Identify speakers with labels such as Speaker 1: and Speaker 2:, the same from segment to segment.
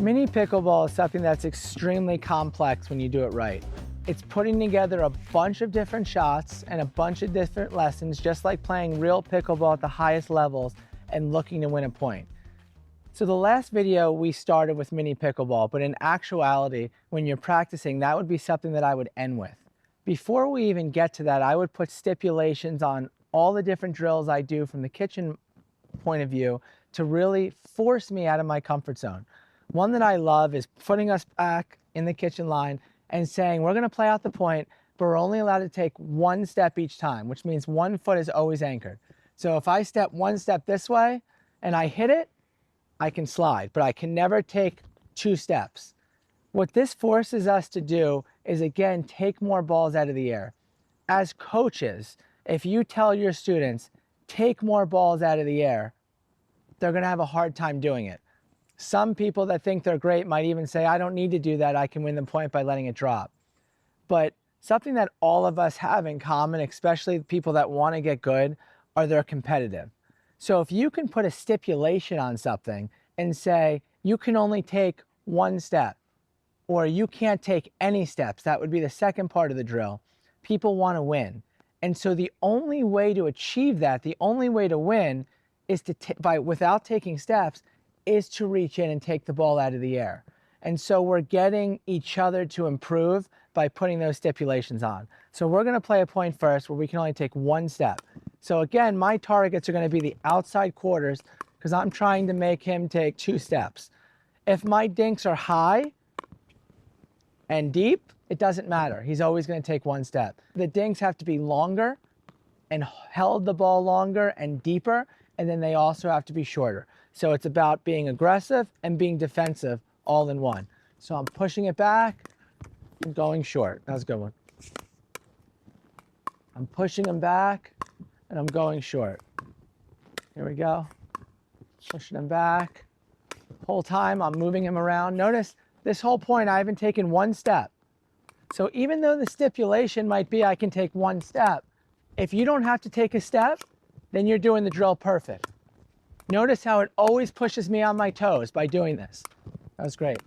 Speaker 1: Mini pickleball is something that's extremely complex when you do it right. It's putting together a bunch of different shots and a bunch of different lessons, just like playing real pickleball at the highest levels and looking to win a point. So the last video we started with mini pickleball, but in actuality, when you're practicing, that would be something that I would end with. Before we even get to that, I would put stipulations on all the different drills I do from the kitchen point of view to really force me out of my comfort zone. One that I love is putting us back in the kitchen line and saying, we're gonna play out the point, but we're only allowed to take one step each time, which means one foot is always anchored. So if I step one step this way and I hit it, I can slide, but I can never take two steps. What this forces us to do is, again, take more balls out of the air. As coaches, if you tell your students, take more balls out of the air, they're gonna have a hard time doing it. Some people that think they're great might even say, I don't need to do that, I can win the point by letting it drop. But something that all of us have in common, especially people that wanna get good, are they're competitive. So if you can put a stipulation on something and say, you can only take one step, or you can't take any steps, that would be the second part of the drill, people wanna win. And so the only way to achieve that, the only way to win is without taking steps, is to reach in and take the ball out of the air. And so we're getting each other to improve by putting those stipulations on. So we're gonna play a point first where we can only take one step. So again, my targets are gonna be the outside quarters because I'm trying to make him take two steps. If my dinks are high and deep, it doesn't matter. He's always gonna take one step. The dinks have to be longer and held the ball longer and deeper, and then they also have to be shorter. So it's about being aggressive and being defensive all in one. So I'm pushing it back and going short. That was a good one. I'm pushing him back and I'm going short. Here we go. Pushing him back. Whole time I'm moving him around. Notice this whole point I haven't taken one step. So even though the stipulation might be I can take one step, if you don't have to take a step, then you're doing the drill perfect. Notice how it always pushes me on my toes by doing this. That was great.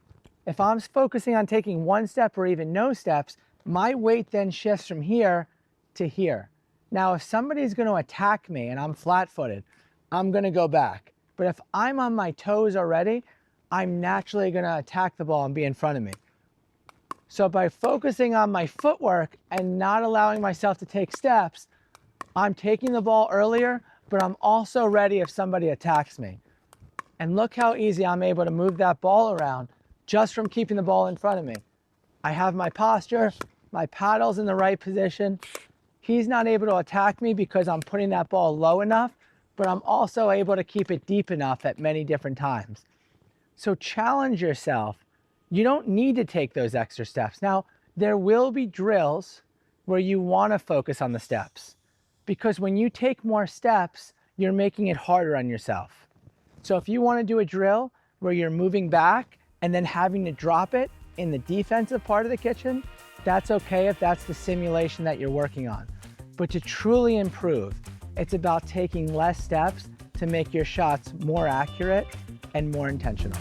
Speaker 1: If I'm focusing on taking one step or even no steps, my weight then shifts from here to here. Now, if somebody's gonna attack me and I'm flat-footed, I'm gonna go back. But if I'm on my toes already, I'm naturally gonna attack the ball and be in front of me. So by focusing on my footwork and not allowing myself to take steps, I'm taking the ball earlier, but I'm also ready if somebody attacks me. And look how easy I'm able to move that ball around just from keeping the ball in front of me. I have my posture, my paddle's in the right position. He's not able to attack me because I'm putting that ball low enough, but I'm also able to keep it deep enough at many different times. So challenge yourself. You don't need to take those extra steps. Now, there will be drills where you want to focus on the steps, because when you take more steps, you're making it harder on yourself. So if you want to do a drill where you're moving back and then having to drop it in the defensive part of the kitchen, that's okay if that's the simulation that you're working on. But to truly improve, it's about taking less steps to make your shots more accurate and more intentional.